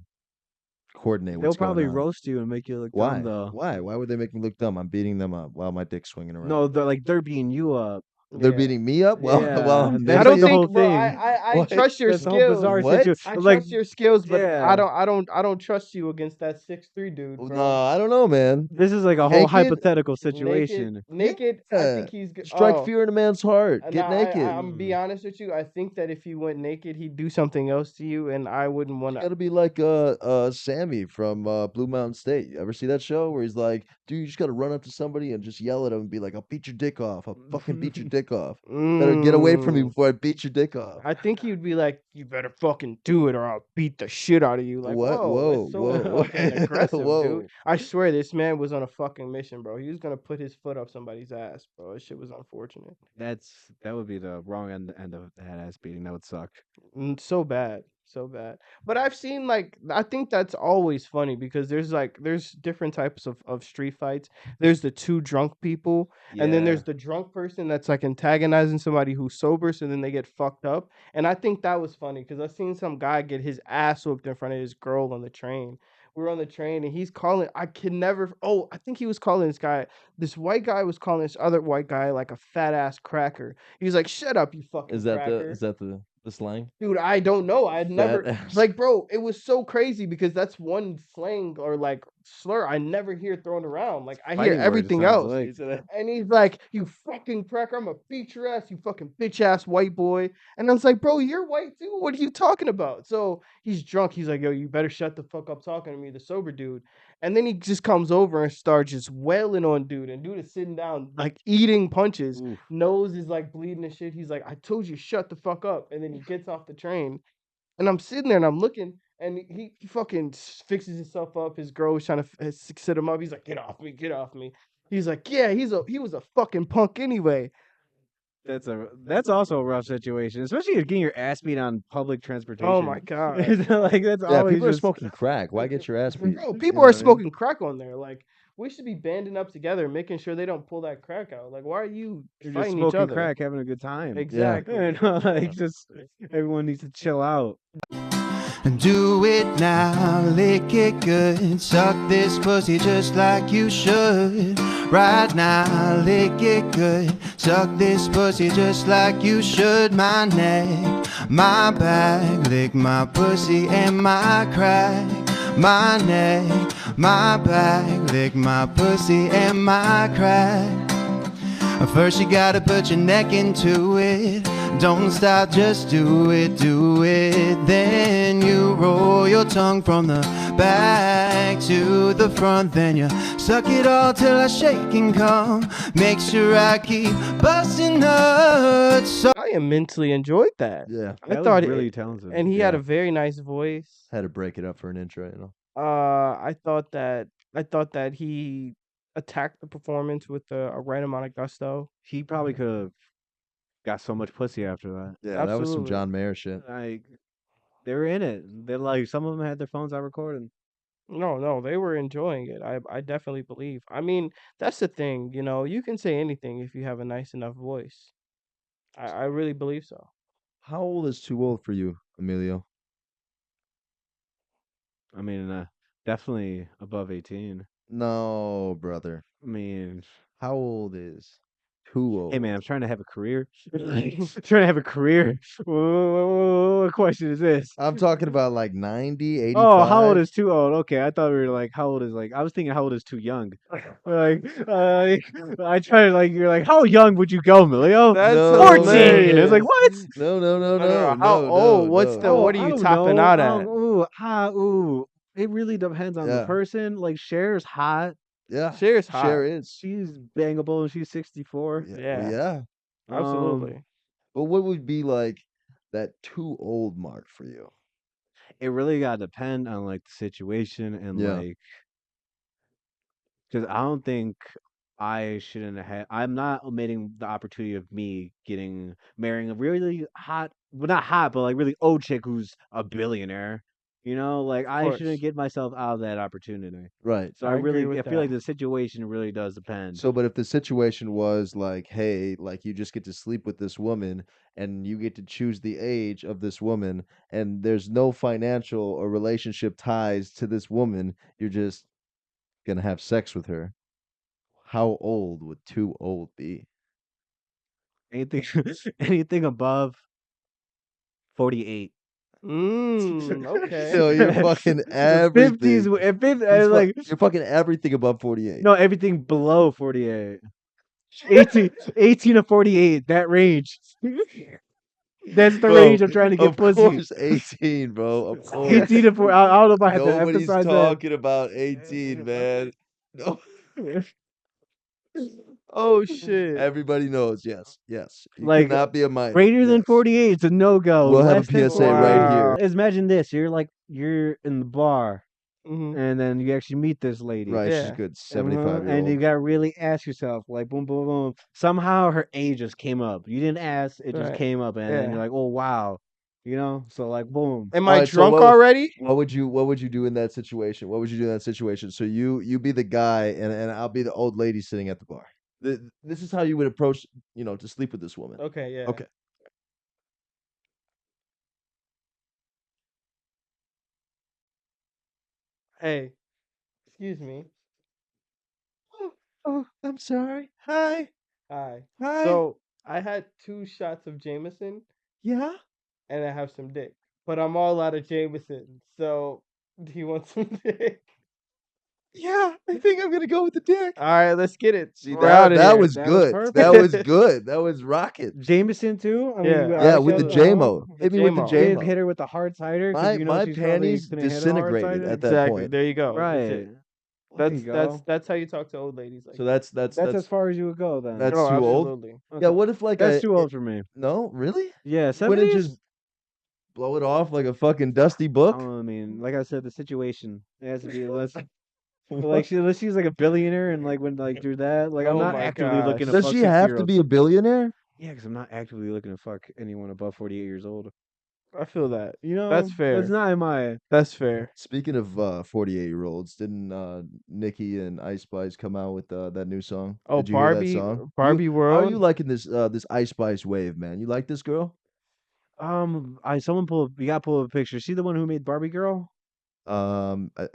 coordinate they'll what's going probably on. roast you and make you look dumb Why? though. Why? Why would they make me look dumb? I'm beating them up while my dick's swinging around. No, they're beating you up. They're Yeah. beating me up while Yeah, I'm I that's like don't the naked? whole think, bro. thing. I What? trust your That's the whole skills. bizarre What? situation. I Like, trust your skills, but yeah, I don't trust you against that 6'3" dude, No, bro. I don't know, man. this is like a whole Naked? hypothetical Naked, situation. naked. I Yeah. think Strike oh, fear in a man's heart. Get nah. naked. I'm be Mm, honest with you. I think that if he went naked, he'd do something else to you, and I wouldn't want You to. gotta be like Sammy from Blue Mountain State. You ever see that show where he's like, dude, you just gotta run up to somebody and just yell at him and be like, I'll beat your dick off. I'll fucking beat your dick off. Better get away from me Mm, before I beat your dick off. I think he'd be like, "You better fucking do it, or I'll beat the shit out of you." Like, What? whoa, that's Whoa, so whoa, fucking aggressive, dude. whoa. I swear, this man was on a fucking mission, bro. He was gonna put his foot up somebody's ass, bro. This shit was unfortunate. that would be the wrong end of that ass beating. That would suck. So bad, so bad. But I've seen like I think that's always funny because there's different types of street fights. There's the two drunk people, and then Yeah, there's the drunk person that's like antagonizing somebody who's sober, so then they get fucked up. And I think that was funny because I seen some guy get his ass whooped in front of his girl on the train. We were on the train and he's calling. I can never. Oh, I think he was calling this guy. This white guy was calling this other white guy like a fat ass cracker. He's like, "Shut up, you fucking Is cracker." that the slang? Dude, I don't know. I'd Fat never ass. like, bro. It was so crazy because that's one slang or like slur I never hear thrown around. Like I hear fighting word. It everything sounds else, like. He said and he's like, "You fucking cracker! I'm gonna beat your ass, you fucking bitch ass white boy." And I was like, "Bro, you're white too. What are you talking about?" So he's drunk. He's like, "Yo, you better shut the fuck up talking to me," the sober dude. And then he just comes over and starts just wailing on dude, and dude is sitting down like eating punches. Oof. Nose is like bleeding and shit. He's like, "I told you, shut the fuck up." And then he gets off the train, and I'm sitting there and I'm looking, and he fucking fixes himself up. His girl was trying to sit him up. He's like, "Get off me, get off me." He's like, "Yeah, he was a fucking punk anyway." That's also a rough situation, especially if getting your ass beat on public Oh my transportation. god, It's like that's Yeah, always people are just smoking crack. Why get your ass beat? bro. you People know are what I mean? smoking crack on there. Like we should be banding up together, making sure they don't pull that crack out. Like why are you You're just fighting each smoking other? crack, having a good time. Yeah. Exactly. You know, like just everyone needs to chill out. Do it now, lick it good. Suck this pussy just like you should. Right now, lick it good. Suck this pussy just like you should. My neck, my back, lick my pussy and my crack. My neck, my back, lick my pussy and my crack. First you gotta put your neck into it. Don't stop, just do it, do it. Then you roll your tongue from the back to the front. Then you suck it all till I shake and come. Make sure I keep busting nuts. I immensely enjoyed that. Yeah. I That was thought really it, talented. and he had Yeah. a very nice voice. Had to break it up for an intro, I thought that he attacked the performance with a right amount of gusto. He probably could have got so much pussy after that. Yeah, that was some Absolutely. John Mayer shit. Like they were in it. They're like some of them had their phones out recording. No, no, they were enjoying it. I definitely believe. I mean, that's the thing, you know, you can say anything if you have a nice enough voice. I really believe so. How old is too old for you, Emilio? I mean, definitely above 18. No, brother. I mean, How old is too hey man, old? I'm trying to have a career. Trying to have a career. What question is this? I'm talking about like 90, Oh, how old 85. is too old? Okay, I thought we were like, how old is like? I was thinking, how old is too young? Like, I try to like, you're like, how young would you go, Emilio? That's No, 14. It's like hilarious. what? no, no, no, No, no, no, no. How no, no, old? What's no, the Oh, what no. are I you don't topping know. out I at? don't. Ooh. It really depends on the Yeah, person. Like Cher's hot. yeah. Cher's Share hot. is. She's bangable and she's 64. Yeah, well, Yeah, yeah. Um, absolutely. But what would be like that too old mark for you? it really gotta depend on like the situation and Yeah, like, because I don't think I shouldn't have. I'm not omitting the opportunity of me getting marrying a really hot, well, not hot, but like really old chick who's a billionaire. You know, like Of I shouldn't course. get myself out of that opportunity. right. So I agree I with feel like that. the situation really does depend. So, but if the situation was like, hey, like you just get to sleep with this woman and you get to choose the age of this woman, and there's no financial or relationship ties to this woman, you're just gonna have sex with her. How old would too old be? Anything anything above 48. Okay. Yo, you're fucking 50s, everything. like You're fucking everything above 48. no, everything below 48. 18 to 48, that range. That's the Bro, range I'm trying to get of pussy. course 18, bro. Of course. 18 to 4. I don't know if I had to Nobody's emphasize that. talking about 18, man. No. Oh shit. Everybody knows. Yes. Yes. You Like cannot be a minor. greater than Yes. 48 is a no go. We'll have a Less than PSA right 48. here. Wow. Imagine this. You're in the bar Hmm. and then you actually meet this lady. Right. She's a Yeah. good And you 75-year-old. gotta really ask yourself, like, boom, boom, boom. Somehow her age just came up. You didn't ask, it just Right. came up, and then you're Yeah. like, oh wow, so like, boom. Am All I right, so drunk already? what would you do in that situation? What would you do in that situation? So you be the guy and I'll be the old lady sitting at the bar. This is how you would approach, to sleep with this woman. Okay, yeah. Okay. Hey, excuse me. Oh, I'm sorry. Hi. Hi. Hi. So I had 2 shots of Jameson Yeah. and I have some dick. But I'm all out of Jameson. So do you want some dick? Yeah, I think I'm gonna go with the dick. Alright, let's get it. See We're out of that here. was That was good. perfect. That was good. That was rocket. Jameson too. I mean, Yeah. you Yeah, obviously with the have to JMO. The Hit me with the J-Mo. hit JMO. her with the hard cider because My she's probably panties couldn't handle hard disintegrated cider. at that Exactly. point. There you go. That's Right. it. There That's you go. that's how you talk to old ladies like So that. That's as far as you would go then. that's Oh, too old. absolutely. Yeah, Okay. what if like That's too old for me. no, really? Yeah, Wouldn't 70s. just blow it off like a fucking dusty book? I mean, like I said, the situation it has to be less. What? Like unless she's like a billionaire and like when like do that, like I'm Oh not my actively looking to Does fuck she 60 have year to olds. be a billionaire? Yeah, because I'm not actively looking to fuck anyone above 48 years old. I feel that. You know, That's fair. That's not in my. That's fair. Speaking of 48-year-olds, didn't Nicki and Ice Spice come out with that new song? Oh, Did you hear that Barbie song? Barbie How are World. you liking this Ice Spice wave, man? You like this girl? Someone you gotta pull up a picture. See the one who made Barbie Girl? Um, I,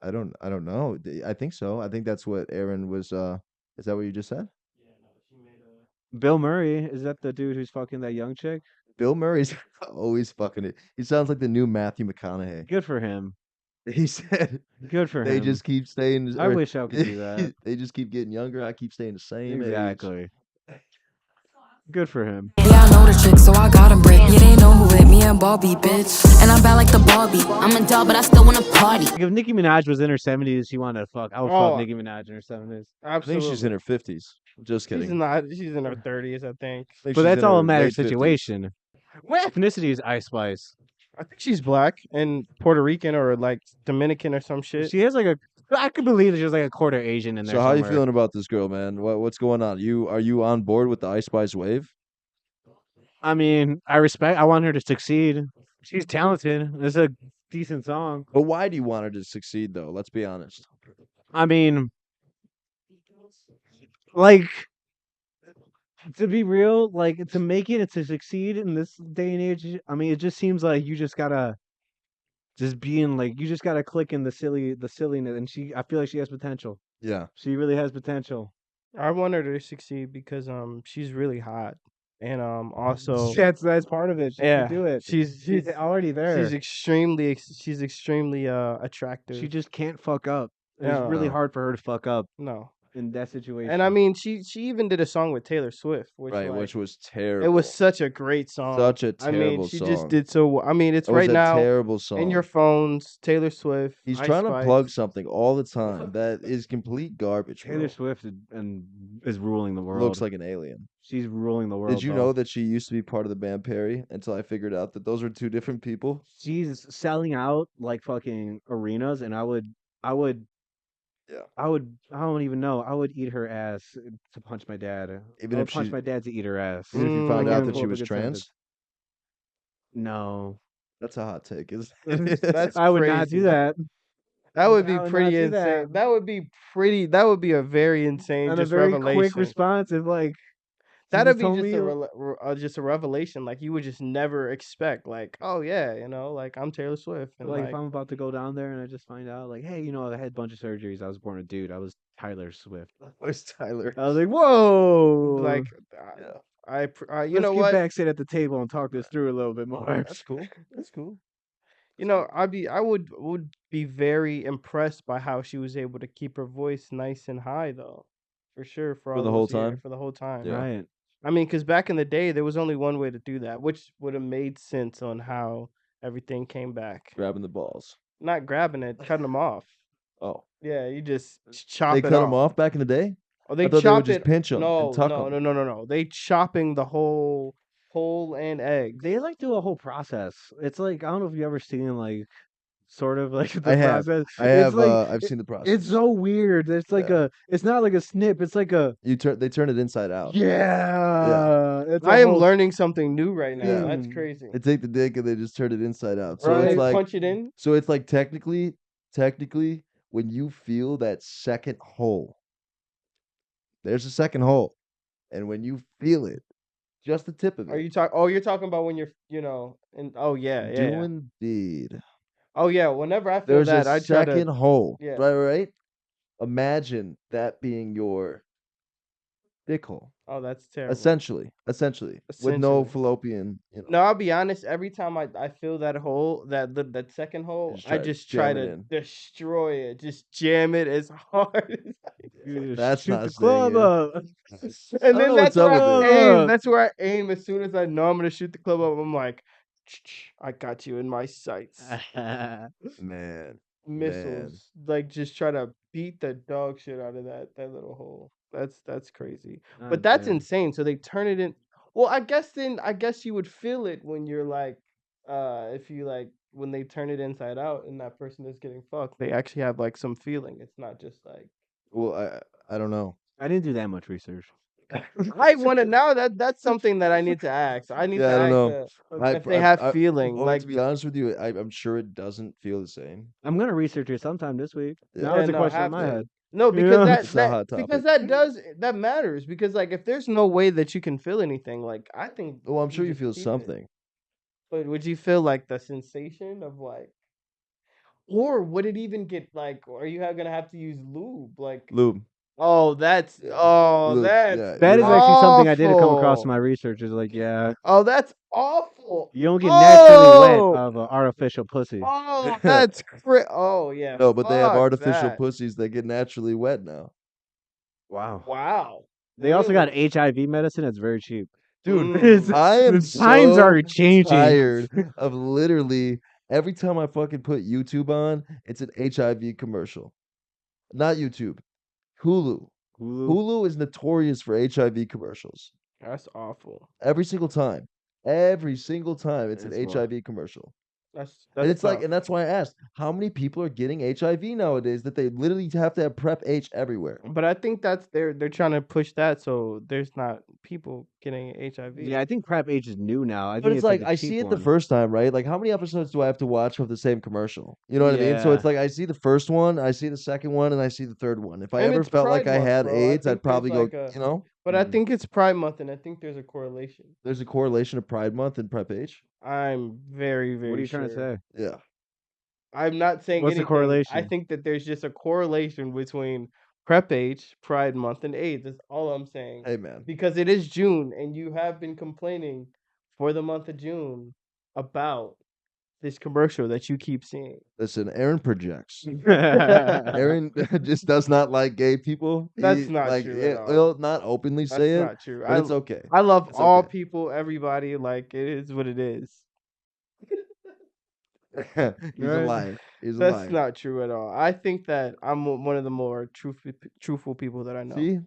I don't know. I think so. I think that's what Aaron was. Is that what you just said? Bill Murray, is that the dude who's fucking that young chick? Bill Murray's always fucking it. He sounds like the new Matthew McConaughey. Good for him. He said Good for they him. just keep staying. I wish I could do that. They just keep getting younger. I keep staying the same age. Exactly. Good for him. Yeah, I know the trick, so I got him brick. You didn't know who hit me and Bobby, bitch. And I'm bad like the Barbie. I'm a doll, but I still wanna party. Like if Nicki Minaj was in her 70s, she wanted to fuck. I would fuck Oh, Nicki Minaj in her 70s. I think she's in her 50s. Just She's kidding. not. She's in her 30s, I think. I think But she's that's in all her a matter of late 50s. situation. What ethnicity is Ice Spice? I think she's black and Puerto Rican or like Dominican or some shit. She has like a. I could believe that she has like a quarter Asian in there. So how you somewhere. feeling about this girl, man? What's going on? Are you on board with the Ice Spice wave? I mean, I want her to succeed. She's talented. It's a decent song. But why do you want her to succeed, though? Let's be honest. I mean, like, to be real, like, to make it and to succeed in this day and age, I mean, it just seems like you just gotta just being like, you just gotta click in the silliness. And I feel like she has potential. Yeah. She really has potential. I want her to succeed because she's really hot and also That's part of it. She yeah, can do it. she's already there. she's extremely attractive. She just can't fuck up. It's No. really No. hard for her to fuck up no. in that situation. And I mean, she even did a song with Taylor Swift, which Right, like, which was terrible. it was such a great song. Such a I mean, terrible she song. just did so. I mean, it's It was right a now terrible song. in your phones. Taylor Swift. He's Ice trying to Spice. plug something all the time that is complete garbage. Taylor Bro. Swift is ruling the world. Looks like an alien. She's ruling the world. Did you know that she used to be part of the band Perry until I figured out that those are two different people? she's selling out like fucking arenas? And I would, Yeah. I don't even know. I would eat her ass to punch my dad. Even I would if punch she- my dad to eat her ass. Even if you Mm, found I out can't that pull she up a was good trans, sentence. No, that's a hot take, isn't That's I would not crazy. do that. That would be I would not pretty do insane. that. That would be pretty. That would be a very insane And a just very revelation. quick response of like, you That'd just be told just me just a revelation. Like you would just never expect. Like, oh yeah, like I'm Taylor Swift, and like if I'm about to go down there and I just find out like, hey, I had a bunch of surgeries. I was born a dude. I was Tyler Swift. Where's Tyler? I was like, whoa, like Yeah. You Let's know get what? back, sit at the table, and talk this through a little bit more. That's cool. That's cool. You know, I would be very impressed by how she was able to keep her voice nice and high though, for sure for For all the whole those years time? for the whole time. Yeah. Right. I mean, because back in the day, there was only one way to do that, which would have made sense on how everything came back. Grabbing the balls. Not grabbing it, cutting them off. Oh. Yeah, you just They chop it cut them off. off back in the day? Oh, I they thought they would chop just it. pinch them and No, tuck no, them. no, no, no, no. They chopping the whole and eggs. They like do a whole process. It's like I don't know if you ever seen like sort of like I the have. process. I It's have. like I've seen the process. it's so weird. It's like Yeah. it's not like a snip. It's like a They turn it inside out. yeah. It's a I am whole learning something new right now. Yeah. That's thing. crazy. They take the dick and they just turn it inside out. So Right. it's They like punch it in. technically when you feel that second hole, there's a second hole. And when you feel it, just the tip of Are it. you talk? Oh, you're talking about when you're, and oh yeah, yeah, Do yeah. indeed. Oh yeah. Whenever I feel There's that, a I try to. second hole. Yeah. Right? Imagine that being your dick hole. Oh, that's terrible. Essentially. With no Essentially. fallopian, No, I'll be honest. Every time I feel that hole, that second hole, Just I try to just try jam it to in. destroy it. Just jam it as hard as You just That's shoot not the staying club in. up. And don't then know that's what's up where I with it. aim. That's where I aim. As soon as I know I'm gonna shoot the club up, I'm like, I got you in my sights. Man. Missiles, like just try to beat the dog shit out of that little hole. That's crazy. But that's insane. So they turn it in. Well, I guess you would feel it when you're like, if you like when they turn it inside out and that person is getting fucked, they actually have like some feeling. It's not just like. Well, I don't know. I didn't do that much research. I want to now that's something that I need to ask. I need to Yeah, I don't ask know. if they have feeling. Well, Like to be honest with you, I'm sure it doesn't feel the same. I'm gonna research it sometime this week. Yeah. Now yeah, it's a no, question in have my to. head. No, because Yeah. It's a hot because topic. that matters. Because like if there's no way that you can feel anything, like I think Well, I'm sure you just feel keep it. something. But would you feel like the sensation of like, or would it even get like, are you gonna have to use lube? Like, Lube. oh, Lube, that's That is you're right. actually something I did come across in awful. my research. Is like, yeah, Oh, that's awful. you don't get naturally wet Oh, of an artificial pussy. oh, oh yeah. No, but they have Fuck artificial that. pussies that get naturally wet now. Wow. Wow. They also got Really? HIV medicine. It's very cheap. Dude, Mm. I am The times so are changing. tired of literally every time I fucking put YouTube on, it's an HIV commercial. Not YouTube. Hulu. Hulu. Hulu is notorious for HIV commercials. That's awful. Every single time. Every single time it's That's an rough. HIV commercial. That's And it's like, tough. and that's why I asked, how many people are getting HIV nowadays that they literally have to have Prep H everywhere? But I think that's they're trying to push that so there's not people getting HIV. Yeah, I think Prep H is new now. I But think it's like a I cheap see it the one. first time, right? Like how many episodes do I have to watch of the same commercial? You know what I mean? So Yeah. it's like I see the first one, I see the second one, and I see the third one. If I And ever it's felt like Pride I Month, had bro. I AIDS, I'd think there's probably go, like a, you know, but I think it's Pride Month, and I think there's a correlation. there's a correlation of Pride Month and Prep H. I'm very, very What are you sure. trying to say? Yeah. I'm not saying What's the anything. I correlation? think that there's just a correlation between Prep Age, Pride Month, and AIDS. That's all I'm saying. Hey man. Because it is June, and you have been complaining for the month of June about this commercial that you keep seeing. Listen, Aaron projects. Aaron. Aaron just does not like gay people. That's not true at all. He'll not openly That's say it, not true. but it's okay. I love It's all okay. people, everybody. Like it is what it is. He's a Right. liar. He's a That's liar. not true at all. I think that I'm one of the more truthful people that I know. See?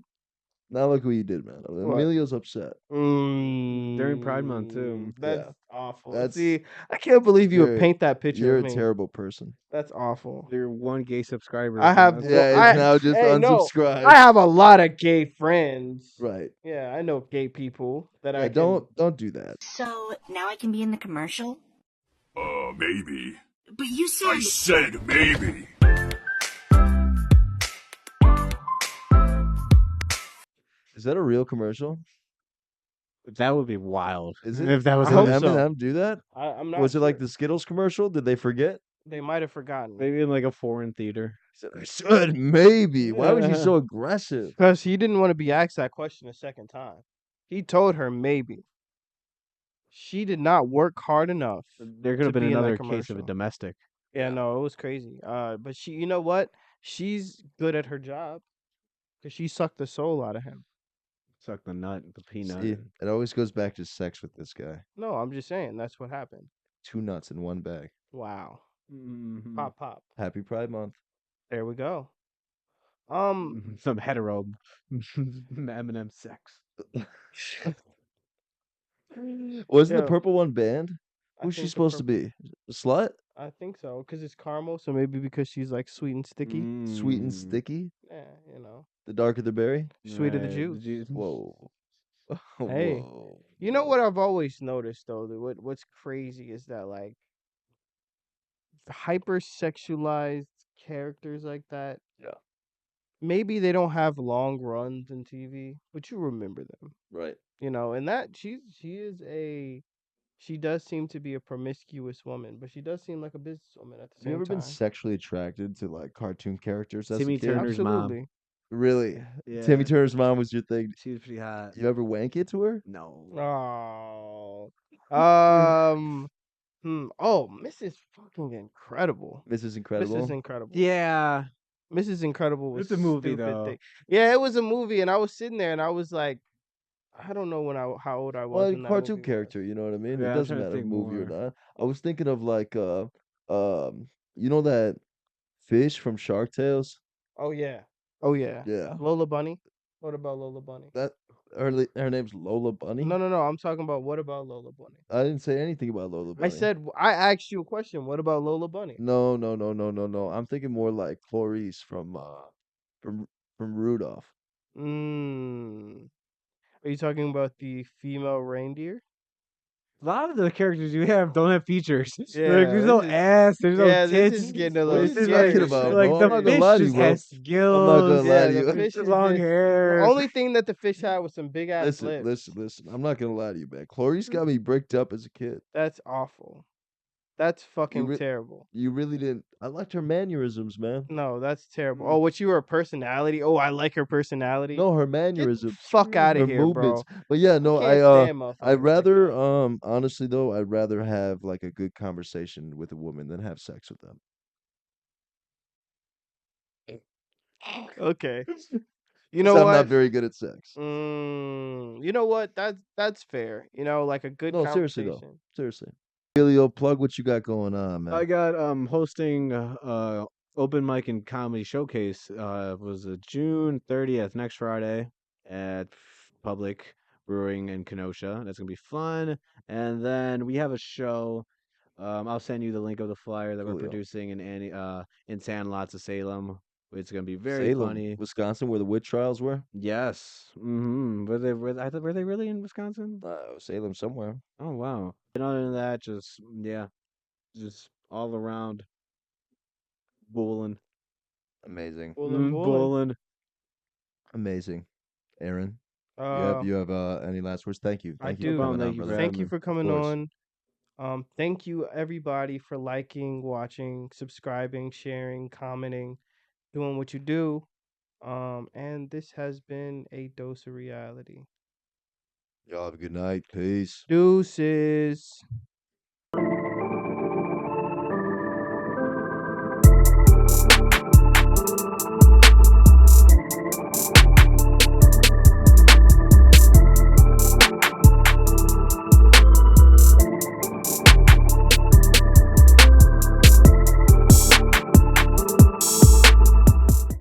Now look what you did, man. What? Emilio's upset. During Pride Month, too. That's Yeah. awful. That's- See, I can't believe you would you're- paint that picture You're of a me. terrible person. That's awful. Your one gay subscriber. I have so Yeah, I- it's now just hey, no, unsubscribed. I have a lot of gay friends. Right. Yeah, I know gay people that Yeah, I can. don't do that. So now I can be in the commercial? Maybe. But you I said. said maybe. Is that a real commercial? that would be wild. Is it? If that was I Did hope a- so. Eminem do that? I'm not. Was it like sure. the Skittles commercial? Did they forget? They might have forgotten. maybe in like a foreign theater. He said, I said maybe. Why was he so aggressive? Because he didn't want to be asked that question a second time. He told her maybe. She did not work hard enough There could to have been be in that another case of a commercial. domestic. Yeah, no, it was crazy. But she, you know what? She's good at her job because she sucked the soul out of him. Suck the nut, the peanut. See, it always goes back to sex with this guy. No, I'm just saying that's what happened. 2 nuts in one bag. Wow. Mhm. Pop, pop. Happy Pride Month. There we go. Some hetero Eminem sex. Wasn't the Yeah, purple one banned? I Who's she think the supposed to purple. be? A slut? I think so, because it's caramel, so maybe because she's like sweet and sticky. Sweet and Mm. sticky? Yeah, you know, The darker the berry? sweeter the Right, juice. Whoa. Hey, Whoa. you know what I've always noticed though? That what's crazy is that like hypersexualized characters like that. Yeah. Maybe they don't have long runs in TV, but you remember them. Right. You know, and that she does seem to be a promiscuous woman, but she does seem like a businesswoman at the Have you same ever been time. sexually attracted to like cartoon characters as a Timmy kid? Turner's mom. Absolutely. Really? Yeah. Timmy Turner's mom was your thing. She was pretty hot. You ever wank it to her? No. Oh. Oh, Mrs. fucking Incredible. Mrs. Mrs. Incredible? Incredible. Yeah. Mrs. Incredible was It's a movie, stupid though. thing. Yeah, it was a movie, and I was sitting there, and I was like, I don't know how old I was Well, a when that cartoon movie character, you know what I mean? It Yeah, I'm doesn't trying to matter think movie or more. not. I was thinking of like you know that fish from Shark Tales? Oh yeah, oh yeah. Yeah. Lola Bunny. What about Lola Bunny? That her name's Lola Bunny? No, no, no. I'm talking about what about Lola Bunny? I didn't say anything about Lola I Bunny. said I asked you a question. What about Lola Bunny? No, no, no, no, no, no. I'm thinking more like Clarice from from Rudolph. Mm. Are you talking about the female reindeer? A lot of the characters you have don't have features. Like, Yeah, there's no ass, there's no this tits. is getting a What are little you This is talking like, scary. about, like bro? I'm the not gonna fish lie to just you, bro. has I'm not skills. gonna lie Yeah, to the you. fish The is long just the hair. only thing that the fish had was some big ass Listen, lips. listen, listen. I'm not gonna lie to you, man. Clarice got me bricked up as a kid. That's awful. That's You fucking re- terrible. you really didn't. I liked her mannerisms, man. No, that's terrible. Mm. Oh, what you were a personality? Oh, I like her personality. No, her Get the mannerisms, fuck out her of here, movements. bro. But yeah, I no, can't stand I'd motherfuckers like rather that. honestly though, I'd rather have like a good conversation with a woman than have sex with them. Okay. You 'Cause know I'm not what? very good at sex. You know what? That's fair. You know, like a good No, seriously though. conversation. Seriously. Emilio, plug what you got going on, I man. got hosting open mic and comedy showcase was June 30th next Friday at Public Brewing in Kenosha. That's gonna be fun. And then we have a show. I'll send you the link of the flyer that we're Coolio. producing in Sandlots of Salem. It's gonna be very Salem, funny. Wisconsin, where the witch trials were. Yes. Mm-hmm. Were they really in Wisconsin? Salem somewhere. Oh wow. And other than that, just just all around bowling. Amazing. Bowling, bowling. Bowling. Amazing. Aaron, Uh, you have any last words? Thank you. I Thank you for do. coming Thank on, you for brother. Thank having you me. for Of coming course. on. Thank you everybody for liking, watching, subscribing, sharing, commenting, doing what you do. And this has been a dose of reality. Y'all have a good night. Peace. Deuces.